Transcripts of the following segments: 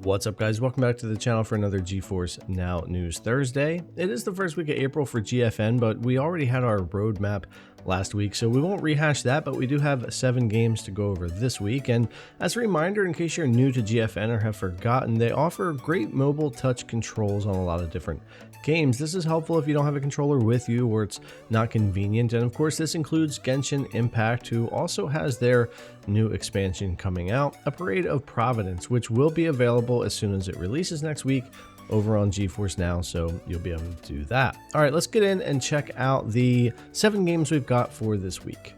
What's up, guys? Welcome back to the channel for another GeForce NOW News Thursday. It is the first week of April for GFN, but we already had our roadmap last week, so we won't rehash that, but we do have 7 games to go over this week. And as a reminder, in case you're new to GFN or have forgotten, they offer great mobile touch controls on a lot of different games. This is helpful if you don't have a controller with you or it's not convenient. And of course, this includes Genshin Impact, who also has their new expansion coming out, A Parade of Providence, which will be available as soon as it releases next week over on GeForce Now, so you'll be able to do that. All right, let's get in and check out the 7 games we've got for this week.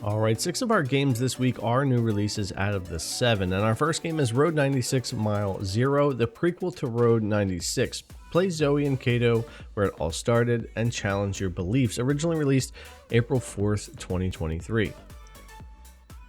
All right, 6 of our games this week are new releases out of the 7, and our first game is Road 96 Mile Zero, the prequel to Road 96. Play Zoe and Kato where it all started and challenge your beliefs. Originally released April 4th, 2023.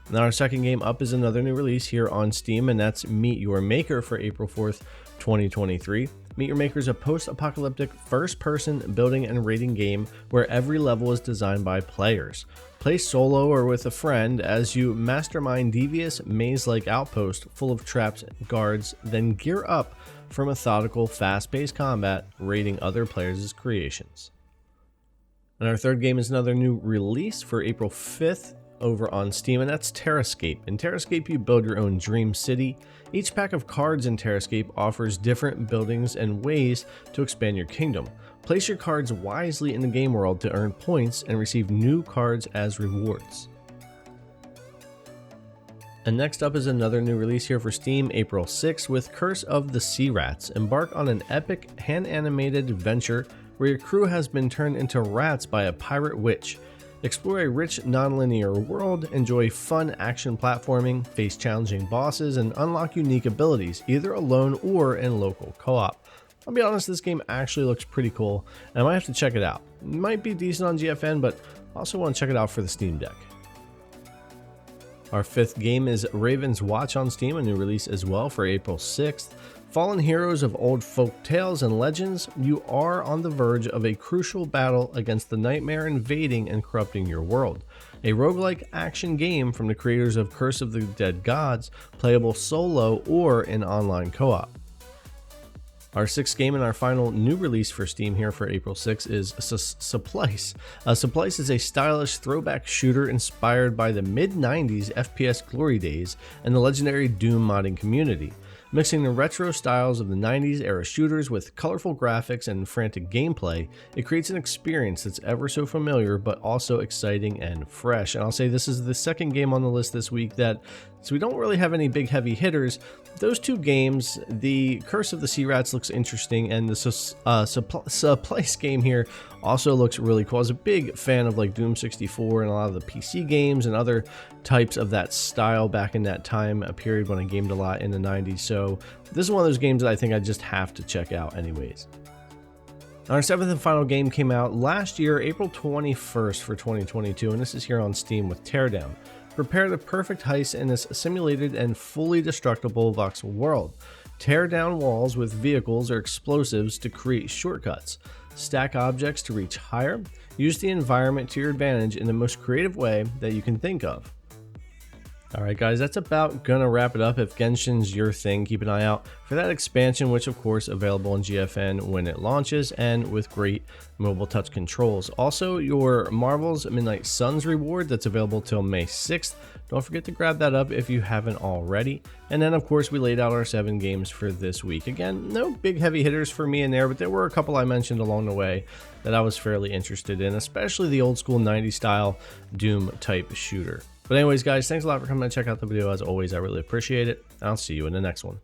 Now our second game up is another new release here on Steam, and that's Meet Your Maker for April 4th, 2023. Meet Your Maker is a post-apocalyptic first-person building and raiding game where every level is designed by players. Play solo or with a friend as you mastermind devious maze-like outpost full of traps and guards, then gear up for methodical, fast-paced combat, raiding other players' creations. And our third game is another new release for April 5th over on Steam, and that's Terrascape. In Terrascape, you build your own dream city. Each pack of cards in Terrascape offers different buildings and ways to expand your kingdom. Place your cards wisely in the game world to earn points and receive new cards as rewards. And next up is another new release here for Steam, April 6th, with Curse of the Sea Rats. Embark on an epic hand-animated adventure where your crew has been turned into rats by a pirate witch. Explore a rich, non-linear world, enjoy fun action platforming, face challenging bosses, and unlock unique abilities, either alone or in local co-op. I'll be honest, this game actually looks pretty cool, and I might have to check it out. It might be decent on GFN, but I also want to check it out for the Steam Deck. Our 5th game is Raven's Watch on Steam, a new release as well for April 6th. Fallen heroes of old folk tales and legends, you are on the verge of a crucial battle against the nightmare invading and corrupting your world. A roguelike action game from the creators of Curse of the Dead Gods, playable solo or in online co-op. Our 6th game and our final new release for Steam here for April 6th is Supplice. Supplice is a stylish throwback shooter inspired by the mid-90s FPS glory days and the legendary Doom modding community. Mixing the retro styles of the 90s era shooters with colorful graphics and frantic gameplay, it creates an experience that's ever so familiar but also exciting and fresh. And I'll say this is the second game on the list this week that, so we don't really have any big heavy hitters. Those 2 games, the Curse of the Sea Rats looks interesting, and the Supplice game here also looks really cool. I was a big fan of like Doom 64 and a lot of the PC games and other types of that style back in that time, a period when I gamed a lot in the 90s. So this is one of those games that I think I just have to check out anyways. Our 7th and final game came out last year, April 21st for 2022, and this is here on Steam with Teardown. Prepare the perfect heist in this simulated and fully destructible Voxel World. Tear down walls with vehicles or explosives to create shortcuts. Stack objects to reach higher. Use the environment to your advantage in the most creative way that you can think of. Alright guys, that's about gonna wrap it up. If Genshin's your thing, keep an eye out for that expansion, which of course available on GFN when it launches and with great mobile touch controls. Also, your Marvel's Midnight Suns reward that's available till May 6th. Don't forget to grab that up if you haven't already. And then of course we laid out our 7 games for this week. Again, no big heavy hitters for me in there, but there were a couple I mentioned along the way that I was fairly interested in, especially the old school 90s style Doom type shooter. But anyways guys, thanks a lot for coming to check out the video. As always, I really appreciate it. I'll see you in the next one.